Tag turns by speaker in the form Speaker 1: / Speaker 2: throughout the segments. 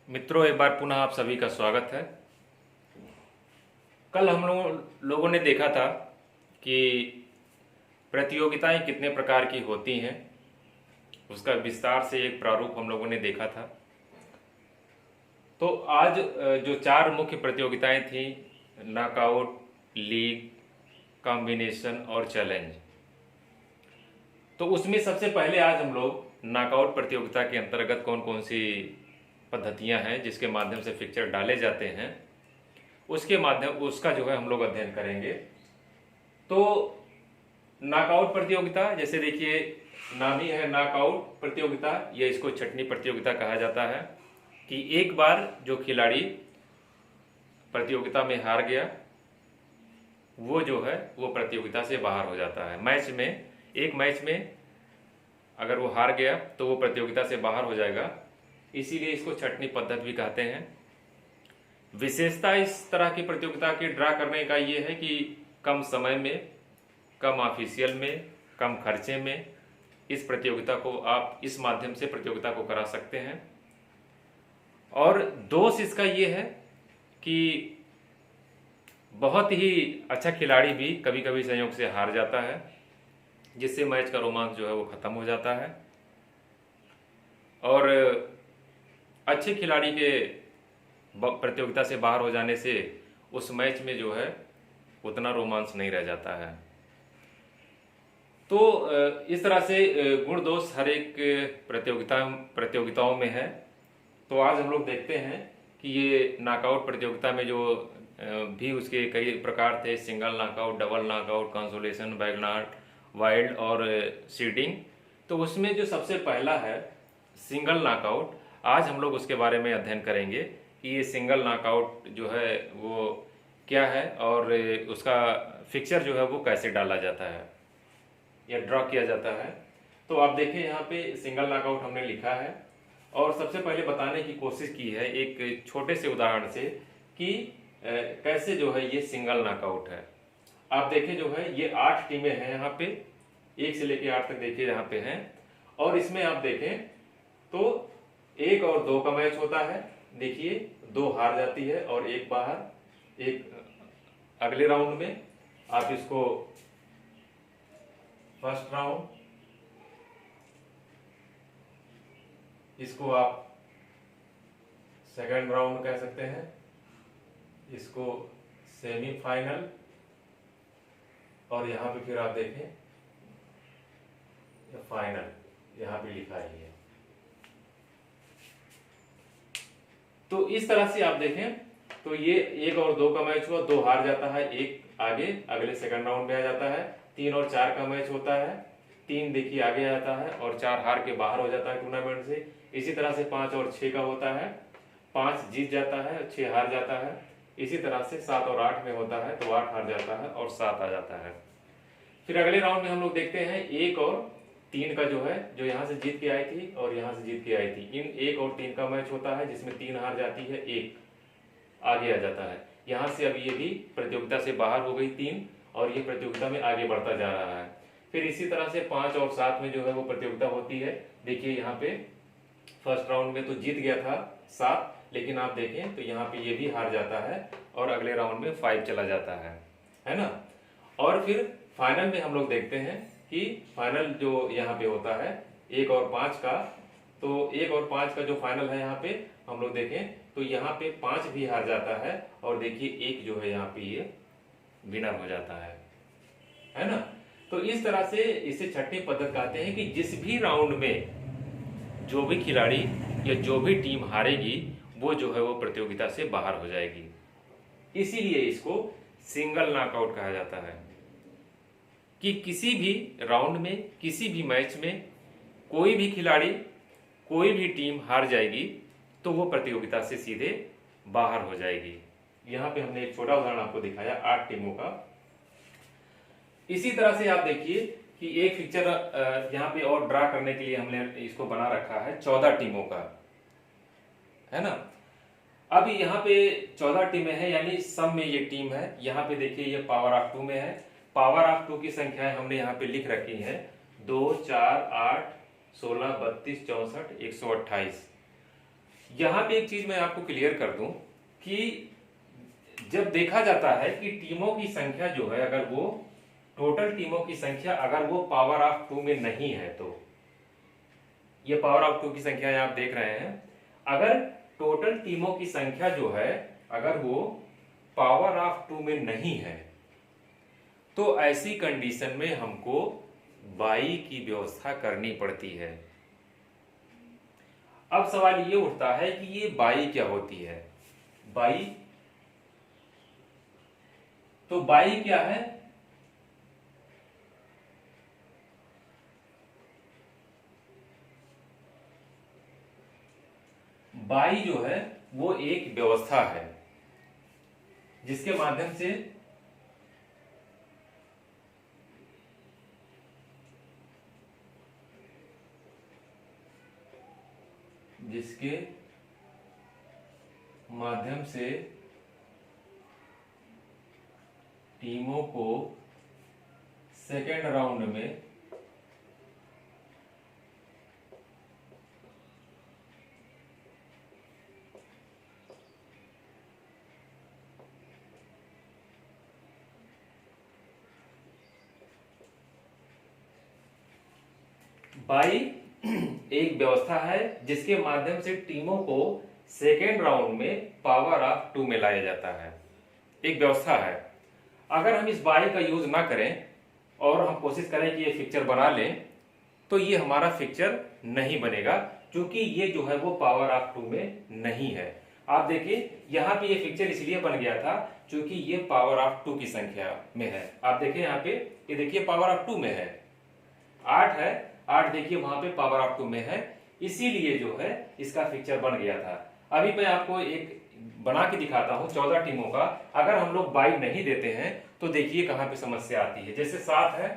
Speaker 1: मित्रों, एक बार पुनः आप सभी का स्वागत है। कल हम लोगों ने देखा था कि प्रतियोगिताएं कितने प्रकार की होती हैं, उसका विस्तार से एक प्रारूप हम लोगों ने देखा था। तो आज जो चार मुख्य प्रतियोगिताएं थी, नॉकआउट, लीग, कॉम्बिनेशन और चैलेंज, तो उसमें सबसे पहले आज हम लोग नॉकआउट प्रतियोगिता के अंतर्गत कौन कौन सी पद्धतियां हैं जिसके माध्यम से फिक्चर डाले जाते हैं, उसके माध्यम उसका जो है हम लोग अध्ययन करेंगे। तो नॉकआउट प्रतियोगिता, जैसे देखिए नाम ही है नॉकआउट प्रतियोगिता, ये इसको छटनी प्रतियोगिता कहा जाता है कि एक बार जो खिलाड़ी प्रतियोगिता में हार गया वो जो है वो प्रतियोगिता से बाहर हो जाता है। मैच में, एक मैच में अगर वो हार गया तो वो प्रतियोगिता से बाहर हो जाएगा, इसीलिए इसको छटनी पद्धति भी कहते हैं। विशेषता इस तरह की प्रतियोगिता के ड्रा करने का ये है कि कम समय में, कम ऑफिशियल में, कम खर्चे में इस प्रतियोगिता को आप इस माध्यम से प्रतियोगिता को करा सकते हैं। और दोष इसका ये है कि बहुत ही अच्छा खिलाड़ी भी कभी कभी संयोग से हार जाता है, जिससे मैच का रोमांच जो है वो खत्म हो जाता है। और अच्छे खिलाड़ी के प्रतियोगिता से बाहर हो जाने से उस मैच में जो है उतना रोमांच नहीं रह जाता है। तो इस तरह से गुण दोष हर एक प्रतियोगिताओं में है। तो आज हम लोग देखते हैं कि ये नॉकआउट प्रतियोगिता में जो भी उसके कई प्रकार थे, single knockout, double knockout, consolation, Bagnall, Wild और सीडिंग। तो उसमें जो सबसे पहला है सिंगल नॉकआउट, आज हम लोग उसके बारे में अध्ययन करेंगे कि ये सिंगल नॉकआउट जो है वो क्या है और उसका फिक्चर जो है वो कैसे डाला जाता है या ड्रॉ किया जाता है। तो आप देखें यहाँ पे सिंगल नॉकआउट हमने लिखा है और सबसे पहले बताने की कोशिश की है एक छोटे से उदाहरण से कि कैसे जो है ये सिंगल नॉकआउट है। आप देखें जो है ये 8 टीमें हैं यहाँ पे, 1 से लेकर 8 तक देखिए यहाँ पे हैं। और इसमें आप देखें तो 1 और 2 का मैच होता है। देखिए 2 हार जाती है और 1 बाहर। एक अगले राउंड में आप इसको फर्स्ट राउंड, इसको आप सेकंड राउंड कह सकते हैं, इसको सेमीफाइनल, और यहाँ पे फिर आप देखें फाइनल, यहाँ पे लिखा है। तो इस तरह से आप देखें तो ये 1 और 2 का मैच हुआ, 2 हार जाता है, 1 आगे अगले सेकंड राउंड में आ जाता है। 3 और 4 का मैच होता है, 3 देखिए आगे आ जाता है और 4 हार के बाहर हो जाता है टूर्नामेंट से। इसी तरह से 5 और 6 का होता है, 5 जीत जाता है, 6 हार जाता है। इसी तरह से 7 और 8 में होता है तो 8 हार जाता है और 7 आ जाता है। फिर अगले राउंड में हम लोग देखते हैं 1 और 3 का जो है, जो यहाँ से जीत के आई थी और यहाँ से जीत के आई थी, इन 1 और 3 का मैच होता है जिसमें 3 हार जाती है, 1 आगे आ जाता है। यहाँ से अब ये भी प्रतियोगिता से बाहर हो गई 3 और ये प्रतियोगिता में आगे बढ़ता जा रहा है। फिर इसी तरह से 5 और 7 में जो है वो प्रतियोगिता होती है। देखिए यहाँ पे फर्स्ट राउंड में तो जीत गया था 7, लेकिन आप देखें तो यहाँ पे ये भी हार जाता है और अगले राउंड में 5 चला जाता है ना। और फिर फाइनल में हम लोग देखते हैं कि फाइनल जो यहाँ पे होता है 1 और 5 का, तो 1 और 5 का जो फाइनल है यहाँ पे हम लोग देखें तो यहाँ पे 5 भी हार जाता है और देखिए 1 जो है यहाँ पे ये विनर हो जाता है ना। तो इस तरह से इसे छठवीं पद्धति कहते हैं कि जिस भी राउंड में जो भी खिलाड़ी या जो भी टीम हारेगी वो जो है वो प्रतियोगिता से बाहर हो जाएगी, इसीलिए इसको सिंगल नॉकआउट कहा जाता है कि किसी भी राउंड में, किसी भी मैच में कोई भी खिलाड़ी, कोई भी टीम हार जाएगी तो वो प्रतियोगिता से सीधे बाहर हो जाएगी। यहाँ पे हमने एक छोटा उदाहरण आपको दिखाया 8 टीमों का। इसी तरह से आप देखिए कि एक पिक्चर यहाँ पे और ड्रा करने के लिए हमने इसको बना रखा है 14 टीमों का, है ना। अब यहाँ पे 14 टीमें हैं, यानी सब में ये टीम है। यहाँ पे देखिए ये पावर ऑफ 2 में है। पावर ऑफ 2 की संख्याएं हमने यहाँ पे लिख रखी हैं 2, 4, 8, 16, 32, 64, 128। यहां पे एक चीज मैं आपको क्लियर कर दूं कि जब देखा जाता है कि टीमों की संख्या जो है, अगर वो टोटल टीमों की संख्या अगर वो पावर ऑफ 2 में नहीं है, तो ये पावर ऑफ 2 की संख्या आप देख रहे हैं, अगर टोटल टीमों की संख्या जो है अगर वो पावर ऑफ 2 में नहीं है, तो ऐसी कंडीशन में हमको बाई की व्यवस्था करनी पड़ती है। अब सवाल ये उठता है कि ये बाई क्या होती है। बाई, तो बाई क्या है? बाई जो है वो एक व्यवस्था है जिसके माध्यम से टीमों को सेकेंड राउंड में बाई एक व्यवस्था है जिसके माध्यम से टीमों को सेकेंड राउंड में पावर ऑफ 2 में लाया जाता है। एक व्यवस्था है। अगर हम इस बाई का यूज ना करें और हम कोशिश करें कि ये फिक्चर बना लें, तो ये हमारा फिक्चर नहीं बनेगा, क्योंकि ये जो है वो पावर ऑफ 2 में नहीं है। आप देखिए यहाँ पे ये फिक्चर इसलिए बन गया था क्योंकि ये पावर ऑफ 2 की संख्या में है। आप देखिए यहाँ पे, ये देखिए पावर ऑफ 2 में है, 8 है, 8 देखिए वहां पे पावर ऑफ 2 में है, इसीलिए जो है इसका फिक्चर बन गया था। अभी मैं आपको एक बना के दिखाता हूं 14 टीमों का। अगर हम लोग बाई नहीं देते हैं तो देखिए कहां पे समस्या आती है। जैसे 7 है,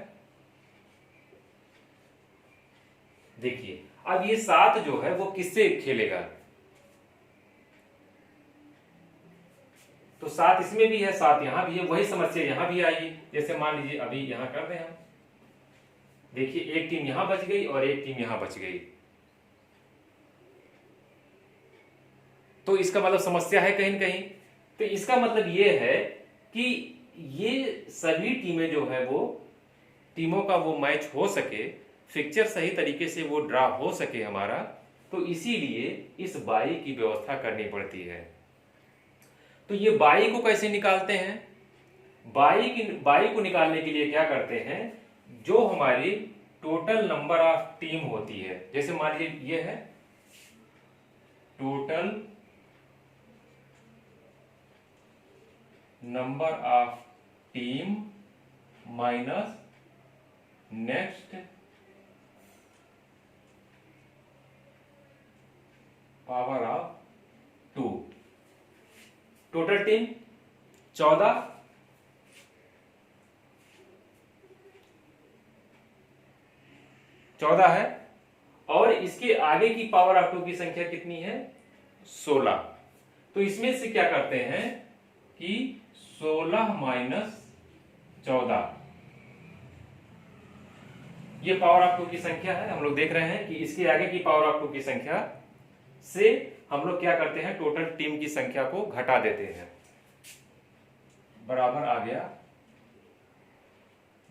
Speaker 1: देखिए अब ये 7 जो है वो किससे खेलेगा, तो 7 इसमें भी है, 7 यहां भी है, वही समस्या यहां भी आएगी। जैसे मान लीजिए अभी यहां कर रहे हैं, देखिए एक टीम यहां बच गई और एक टीम यहां बच गई, तो इसका मतलब समस्या है कहीं न कहीं। तो इसका मतलब ये है कि ये सभी टीमें जो है वो टीमों का वो मैच हो सके, फिक्चर सही तरीके से वो ड्रा हो सके हमारा, तो इसीलिए इस बाई की व्यवस्था करनी पड़ती है। तो ये बाई को कैसे निकालते हैं? बाई को निकालने के लिए क्या करते हैं, जो हमारी टोटल नंबर ऑफ टीम होती है, जैसे मान लीजिए ये है total number of team minus next power of 2। Total team 14, है और इसके आगे की पावर ऑफ 2 की संख्या कितनी है, 16। तो इसमें से क्या करते हैं कि 16 माइनस 14, ये पावर ऑफ 2 की संख्या है। हम लोग देख रहे हैं कि इसके आगे की पावर ऑफ 2 की संख्या से हम लोग क्या करते हैं, टोटल टीम की संख्या को घटा देते हैं, बराबर आ गया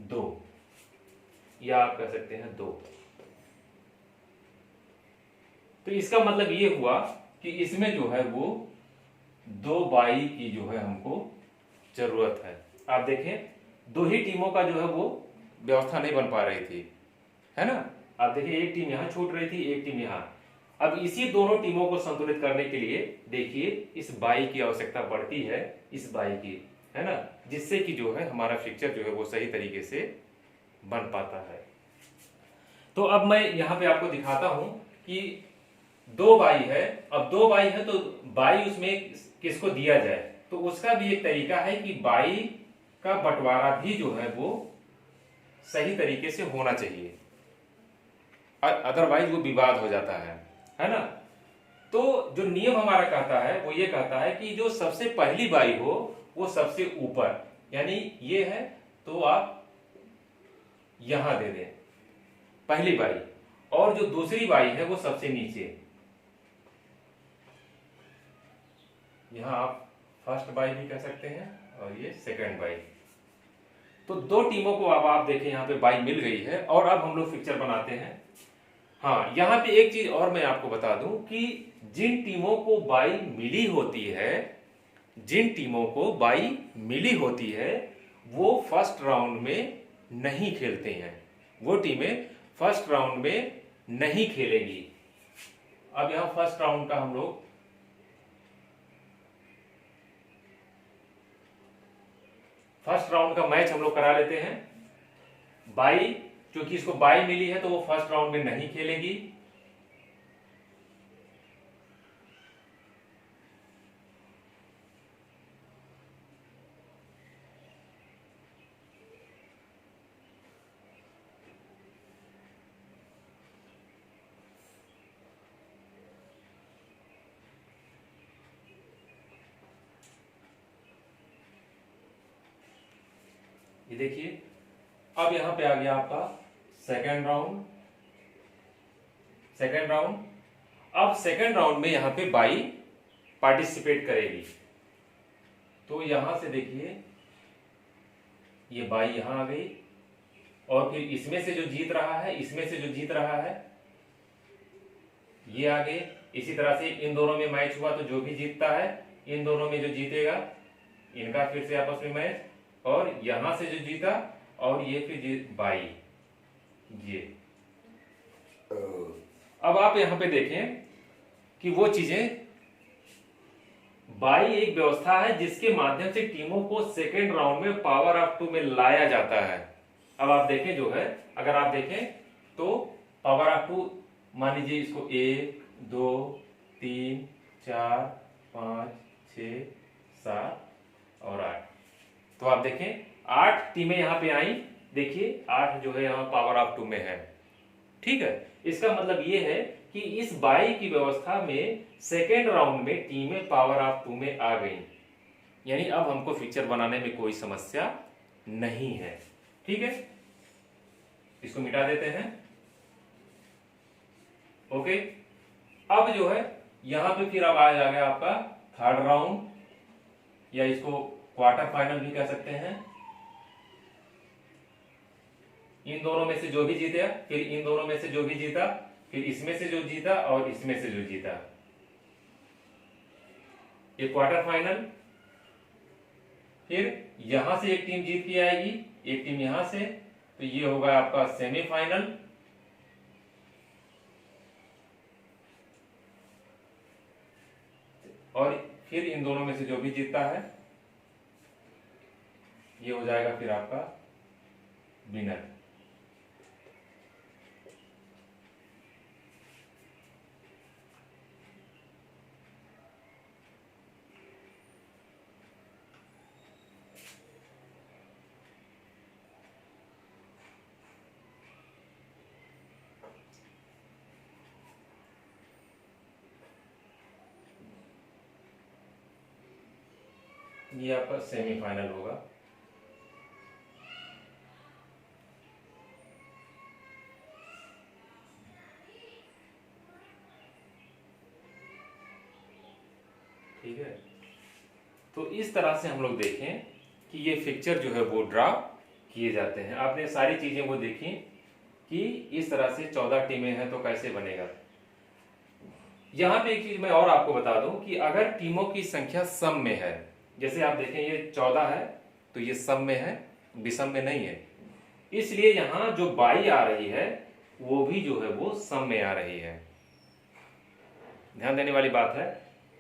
Speaker 1: 2, या आप कह सकते हैं 2। तो इसका मतलब ये हुआ कि इसमें जो है वो 2 बाई की जो है हमको जरूरत है। आप देखें 2 ही टीमों का जो है वो व्यवस्था नहीं बन पा रही थी, है ना। आप देखिए एक टीम यहां छूट रही थी, एक टीम यहां। अब इसी दोनों टीमों को संतुलित करने के लिए देखिए इस बाई की आवश्यकता पड़ती है, इस बाई की, है ना, जिससे कि जो है हमारा फिक्चर जो है वो सही तरीके से बन पाता है। तो अब मैं यहां पे आपको दिखाता हूं कि 2 बाई है। अब 2 बाई है तो बाई उसमें किसको दिया जाए, तो उसका भी एक तरीका है कि बाई का बंटवारा भी जो है वो सही तरीके से होना चाहिए, अदरवाइज वो विवाद हो जाता है ना। तो जो नियम हमारा कहता है वो ये कहता है कि जो सबसे पहली बाई हो वो सबसे ऊपर, यानी ये है तो आप यहां दे दें पहली बाई, और जो दूसरी बाई है वो सबसे नीचे। यहाँ आप फर्स्ट बाई भी कह सकते हैं और ये सेकंड बाई। तो दो टीमों को अब आप देखें यहाँ पे बाई मिल गई है और अब हम लोग पिक्चर बनाते हैं। हाँ, यहाँ पे एक चीज और मैं आपको बता दूं कि जिन टीमों को बाई मिली होती है, जिन टीमों को बाई मिली होती है वो फर्स्ट राउंड में नहीं खेलते हैं, वो टीमें फर्स्ट राउंड में नहीं खेलेंगी। अब यहां फर्स्ट राउंड का हम लोग फर्स्ट राउंड का मैच हम लोग करा लेते हैं। बाई, क्योंकि इसको बाई मिली है तो वो फर्स्ट राउंड में नहीं खेलेगी। ये देखिए, अब यहां पे आ गया आपका सेकेंड राउंड। सेकेंड राउंड, अब सेकेंड राउंड में यहां पे बाई पार्टिसिपेट करेगी। तो यहां से देखिए ये बाई यहां आ गई और फिर इसमें से जो जीत रहा है, इसमें से जो जीत रहा है ये आगे। इसी तरह से इन दोनों में मैच हुआ तो जो भी जीतता है, इन दोनों में जो जीतेगा इनका फिर से आपस में मैच, और यहां से जो जीता और ये फिर जीत बाई ये। अब आप यहां पे देखें कि वो चीजें, बाई एक व्यवस्था है जिसके माध्यम से टीमों को सेकेंड राउंड में पावर ऑफ 2 में लाया जाता है। अब आप देखें जो है, अगर आप देखें तो पावर ऑफ 2, मान लीजिए इसको 1 2 3 4 5 6 7 और 8, तो आप देखें 8 टीमें यहां पे आई। देखिए 8 जो है यहां पावर ऑफ 2 में है। ठीक है, इसका मतलब ये है कि इस बाई की व्यवस्था में सेकेंड राउंड में टीमें पावर ऑफ 2 में आ गई, यानी अब हमको फिक्चर बनाने में कोई समस्या नहीं है। ठीक है, इसको मिटा देते हैं। ओके, अब जो है यहां पे फिर अब आ गया आपका थर्ड राउंड, या इसको क्वार्टर फाइनल भी कह सकते हैं। इन दोनों में से जो भी जीता, फिर इन दोनों में से जो भी जीता, फिर इसमें से जो जीता और इसमें से जो जीता, ये क्वार्टर फाइनल। फिर यहां से एक टीम जीत के आएगी, एक टीम यहां से, तो ये होगा आपका सेमीफाइनल। और फिर इन दोनों में से जो भी जीतता है ये हो जाएगा फिर आपका विनर। ये आपका सेमीफाइनल होगा। ठीक है, तो इस तरह से हम लोग देखें कि ये फिक्चर जो है वो ड्रा किए जाते हैं। आपने सारी चीजें वो देखी कि इस तरह से 14 टीमें हैं तो कैसे बनेगा। यहां पे एक चीज मैं और आपको बता दूं कि अगर टीमों की संख्या सम में है, जैसे आप देखें ये 14 है तो ये सम में है, विषम में नहीं है, इसलिए यहां जो बाई आ रही है वो भी जो है वो सम में आ रही है। ध्यान देने वाली बात है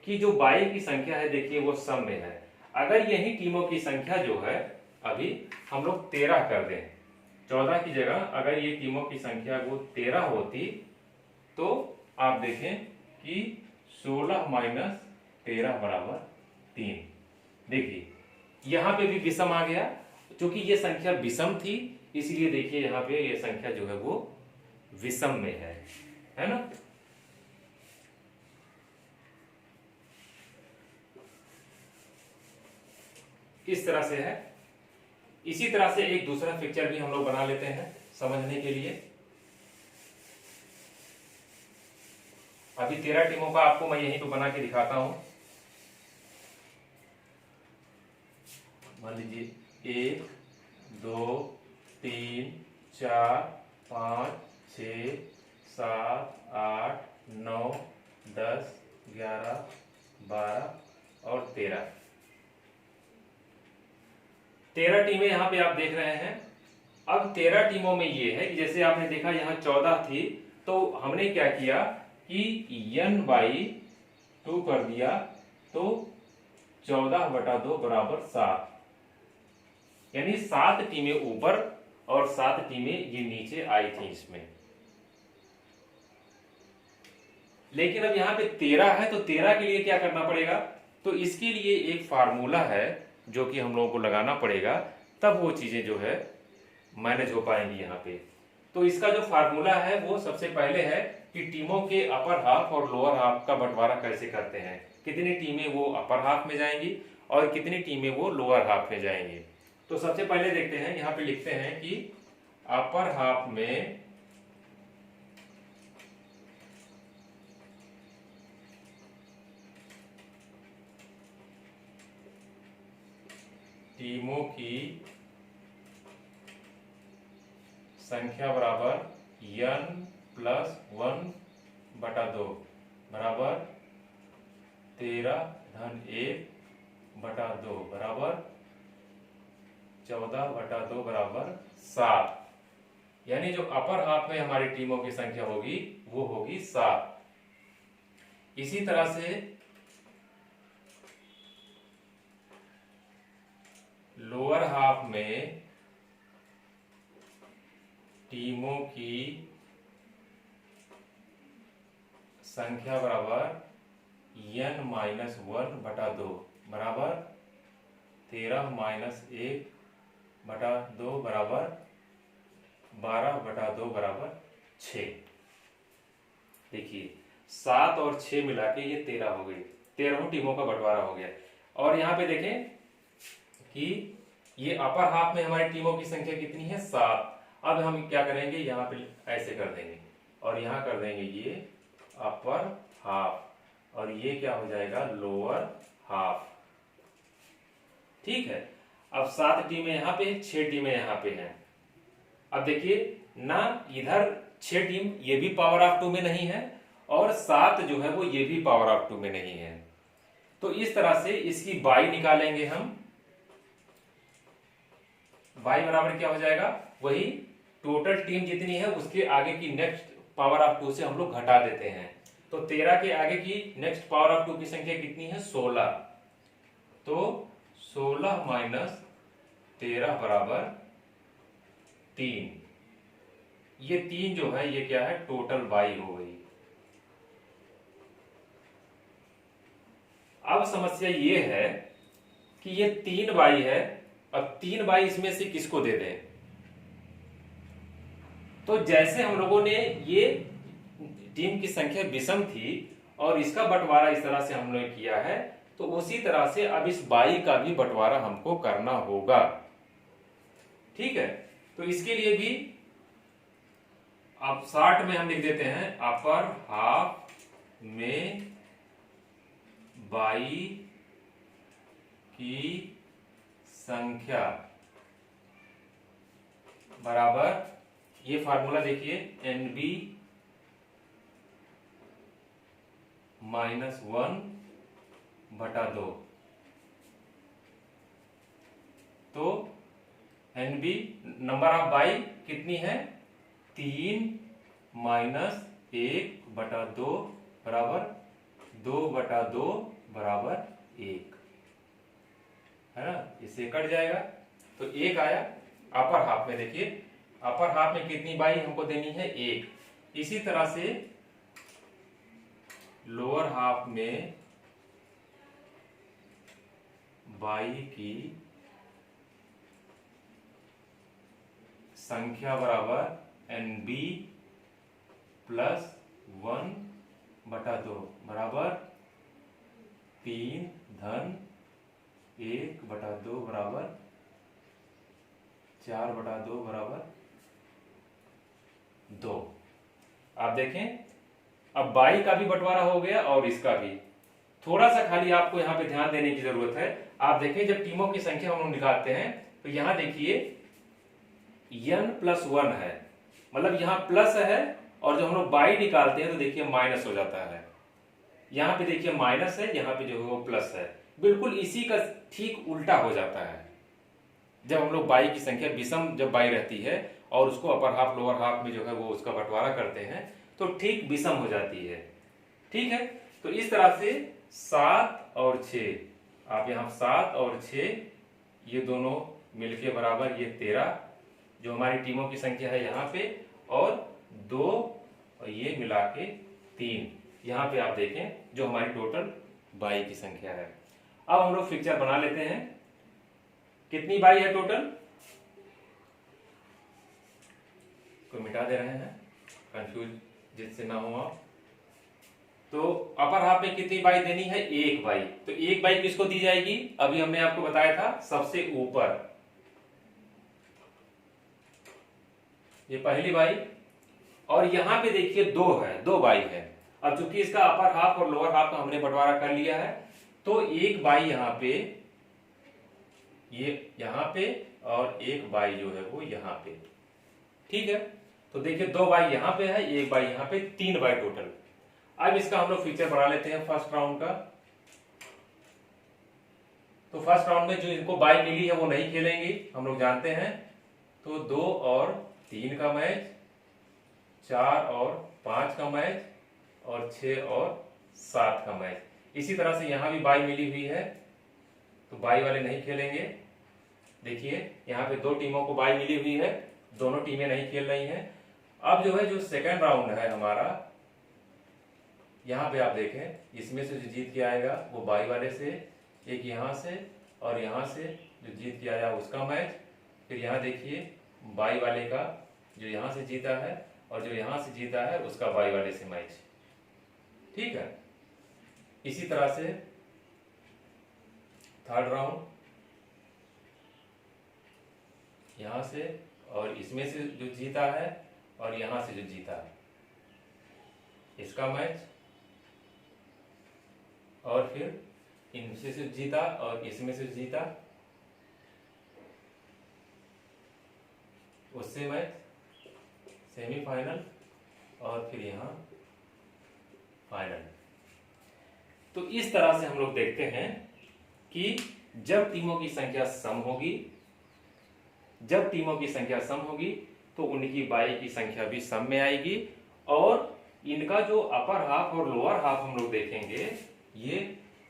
Speaker 1: कि जो बाई की संख्या है देखिए वो सम में है। अगर यही टीमों की संख्या जो है, अभी हम लोग 13 कर दें, 14 की जगह अगर ये टीमों की संख्या वो 13 होती तो आप देखें कि 16 माइनस 13 बराबर 3। देखिए यहां पे भी विषम आ गया, क्योंकि ये संख्या विषम थी इसलिए देखिए यहां पे ये संख्या जो है वो विषम में है ना। इस तरह से है। इसी तरह से एक दूसरा पिक्चर भी हम लोग बना लेते हैं समझने के लिए। अभी 13 टीमों का आपको मैं यहीं पे बना के दिखाता हूं। मान लीजिए 1 2 3 4 5 6 7 8 9 10 11 12 और 13 टीमें यहाँ पे आप देख रहे हैं। अब 13 टीमों में ये है कि जैसे आपने देखा यहाँ 14 थी, तो हमने क्या किया कि n/2 कर दिया, तो 14/2 बराबर 7, यानी 7 टीमें ऊपर और 7 टीमें ये नीचे आई थी इसमें। लेकिन अब यहाँ पे 13 है, तो 13 के लिए क्या करना पड़ेगा, तो इसके लिए एक फार्मूला है जो कि हम लोगों को लगाना पड़ेगा, तब वो चीजें जो है मैनेज हो पाएंगी यहाँ पे। तो इसका जो फार्मूला है वो सबसे पहले है कि टीमों के अपर हाफ और लोअर हाफ का बंटवारा कैसे करते हैं, कितनी टीमें वो अपर हाफ में जाएंगी और कितनी टीमें वो लोअर हाफ में जाएंगी। तो सबसे पहले देखते हैं, यहाँ पे लिखते हैं कि अपर हाफ में टीमों की संख्या बराबर n+1/2 बराबर 13-1/2 बराबर 14/2 बराबर 7, यानी जो अपर हाफ में हमारी टीमों की संख्या होगी वो होगी 7। इसी तरह से लोअर हाफ में टीमों की संख्या बराबर n-1/2 बराबर 13-1/2 बराबर 12/2 बराबर 6। देखिए 7 और 6 मिला के ये 13 हो गई, 13 टीमों का बंटवारा हो गया। और यहाँ पे देखें कि ये अपर हाफ में हमारी टीमों की संख्या कितनी है, 7। अब हम क्या करेंगे, यहाँ पे ऐसे कर देंगे और यहाँ कर देंगे ये अपर हाफ, और ये क्या हो जाएगा, लोअर हाफ। ठीक है, अब 7 टीमें यहाँ पे, 6 टीमें यहाँ पे हैं। अब देखिए ना, इधर 6 टीम ये भी पावर ऑफ 2 में नहीं है और 7 जो है वो ये भी पावर ऑफ 2 में नहीं है। तो इस तरह से इसकी बाई निकालेंगे हम। बाई बराबर क्या हो जाएगा, वही टोटल टीम जितनी है उसके आगे की नेक्स्ट पावर ऑफ 2 से हम लोग घटा देते हैं। तो 13 के आगे की नेक्स्ट पावर ऑफ 2 की संख्या कितनी है, 16। तो 16 - 13 बराबर 3। ये 3 जो है ये क्या है, टोटल बाई हो गई। अब समस्या ये है कि ये 3 बाई है, अब 3 बाई इसमें से किसको दे दें। तो जैसे हम लोगों ने ये टीम की संख्या विषम थी और इसका बंटवारा इस तरह से हम लोगों ने किया है, तो उसी तरह से अब इस बाई का भी बंटवारा हमको करना होगा। ठीक है, तो इसके लिए भी अब 60 में हम लिख देते हैं अपर हाफ में बाई की संख्या बराबर, ये फार्मूला देखिए, NB -1/2। तो NB नंबर ऑफ बाई कितनी है, 3 - 1/2 बराबर 2/2 बराबर 1 है ना, इससे कट जाएगा तो 1 आया। अपर हाफ में देखिए, अपर हाफ में कितनी बाई हमको देनी है, 1। इसी तरह से लोअर हाफ में बाई की संख्या बराबर NB +1/2 बराबर 3-1/2 बराबर 4/2 बराबर 2। आप देखें अब बाई का भी बंटवारा हो गया और इसका भी। थोड़ा सा खाली आपको यहाँ पे ध्यान देने की जरूरत है। आप देखें जब टीमों की संख्या हम लोग निकालते हैं तो यहां देखिए n+1 है, मतलब यहाँ प्लस है, और जब हम लोग बाई निकालते हैं तो देखिए माइनस हो जाता है। यहाँ पे देखिए माइनस है, यहाँ पे जो है वो प्लस है। बिल्कुल इसी का ठीक उल्टा हो जाता है जब हम लोग बाई की संख्या विषम जब बाई रहती है और उसको अपर हाफ लोअर हाफ में जो है वो उसका बंटवारा करते हैं तो ठीक विषम हो जाती है। ठीक है, तो इस तरह से 7 और 6, आप यहाँ 7 और 6 ये दोनों मिलके बराबर ये 13 जो हमारी टीमों की संख्या है यहाँ पे, और 2 और ये मिला के 3 यहाँ पे आप देखें जो हमारी टोटल बाई की संख्या है। अब हम लोग फिक्चर बना लेते हैं। कितनी बाई है टोटल, को मिटा दे रहे हैं कंफ्यूज जिससे ना हो आप। तो अपर हाफ में कितनी बाई देनी है, 1 बाई। तो 1 बाई किसको दी जाएगी, अभी हमने आपको बताया था सबसे ऊपर, ये पहली बाई, और यहां पे देखिए 2 है, 2 बाई है। अब चूंकि इसका अपर हाफ और लोअर हाफ का हमने बंटवारा कर लिया है तो 1 बाई यहां पे, ये यहां पे, और 1 बाई जो है वो यहां पे। ठीक है, तो देखिए 2 बाई यहां पे है, 1 बाई यहां पे, 3 बाई टोटल। अब इसका हम लोग फीचर बना लेते हैं फर्स्ट राउंड का। तो फर्स्ट राउंड में जो इनको बाई मिली है वो नहीं खेलेंगे, हम लोग जानते हैं। तो 2 और 3 का मैच, 4 और 5 का मैच, और 6 और 7 का मैच। इसी तरह से यहां भी बाई मिली हुई है तो बाई वाले नहीं खेलेंगे। देखिए यहाँ पे 2 टीमों को बाई मिली हुई है, दोनों टीमें नहीं खेल रही हैं। अब जो है जो सेकंड राउंड है हमारा, यहाँ पे आप देखें इसमें से जो जीत के आएगा वो बाई वाले से, एक यहाँ से और यहाँ से जो जीत के आया उसका मैच। फिर यहाँ देखिए बाई वाले का जो यहाँ से जीता है और जो यहाँ से जीता है उसका बाई वाले से मैच। ठीक है, इसी तरह से थर्ड राउंड, यहां से और इसमें से जो जीता है और यहां से जो जीता है इसका मैच, और फिर इनसे से जीता और इसमें से जीता उससे मैच, सेमीफाइनल, और फिर यहां फाइनल। तो इस तरह से हम लोग देखते हैं कि जब टीमों की संख्या सम होगी, जब टीमों की संख्या सम होगी तो उनकी बाई की संख्या भी सम में आएगी, और इनका जो अपर हाफ और लोअर हाफ हम लोग देखेंगे, ये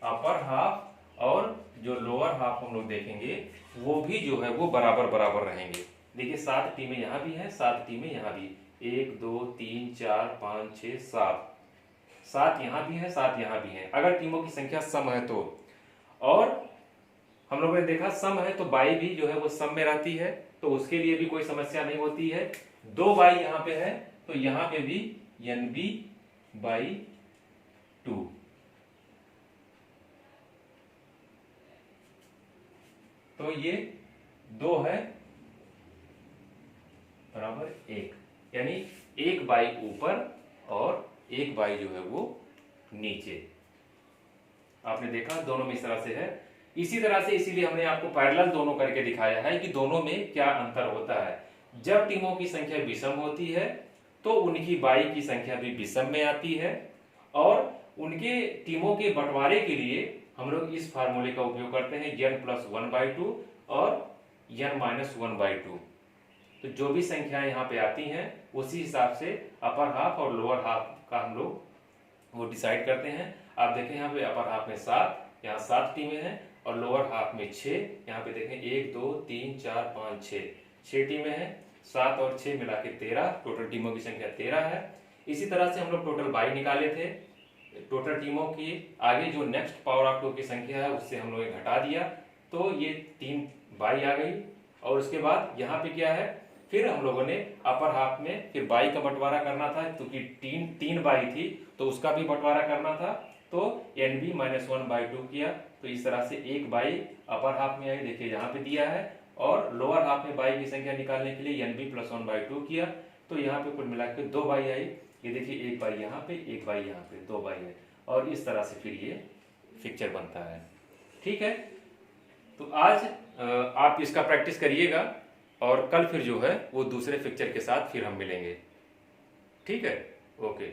Speaker 1: अपर हाफ और जो लोअर हाफ हम लोग देखेंगे वो भी जो है वो बराबर बराबर रहेंगे। देखिए 7 टीमें यहां भी हैं, 7 टीमें यहां भी, 1 2 3 4 5 6 7, 7 यहां भी है, 7 यहां भी है, अगर टीमों की संख्या सम है तो। और हम लोगों ने देखा सम है तो बाई भी जो है वो सम में रहती है, तो उसके लिए भी कोई समस्या नहीं होती है। 2 बाई यहां पे है तो यहां पे भी NB/2, तो ये 2 है बराबर 1, यानी 1 बाई ऊपर और 1 बाई जो है वो नीचे। आपने देखा दोनों में इस तरह से है। इसी तरह से इसीलिए हमने आपको पैरेलल दोनों करके दिखाया है कि दोनों में क्या अंतर होता है। जब टीमों की संख्या विषम होती है तो उनकी बाई की संख्या भी विषम में आती है, और उनके टीमों के बंटवारे के लिए हम लोग इस फार्मूले का उपयोग करते हैं n+1/2 और n-1/2। तो जो भी संख्याएं यहाँ पे आती हैं उसी हिसाब से अपर हाफ और लोअर हाफ का हम लोग वो डिसाइड करते हैं। आप देखें यहाँ पे अपर हाफ में 7, यहाँ 7 टीमें हैं, और लोअर हाफ में 6, यहाँ पे देखें 1 2 3 4 5 6 टीमें हैं, 7 और 6 मिला के 13, टोटल टीमों की संख्या 13 है। इसी तरह से हम लोग टोटल बाई निकाले थे, टोटल टीमों की आगे जो नेक्स्ट पावर ऑफ 2 की संख्या है उससे हम लोग घटा दिया, तो ये 3 बाई आ गई। और उसके बाद यहाँ पे क्या है, फिर हम लोगों ने अपर हाफ में फिर बाई का बंटवारा करना था, क्योंकि 3 बाई थी तो उसका भी बंटवारा करना था, तो NB-1/2 किया। तो इस तरह से 1 बाई अपर हाफ में आई, देखिए यहाँ पे दिया है, और लोअर हाफ में बाई की संख्या निकालने के लिए NB+1/2 किया, तो यहाँ पे कुल मिला के 2 बाई आई। ये देखिए 1 बाई यहाँ पे, 1 बाई यहाँ पे, 2 बाई है, और इस तरह से फिर ये फिक्चर बनता है। ठीक है, तो आज आप इसका प्रैक्टिस करिएगा और कल फिर जो है वो दूसरे पिक्चर के साथ फिर हम मिलेंगे। ठीक है, ओके।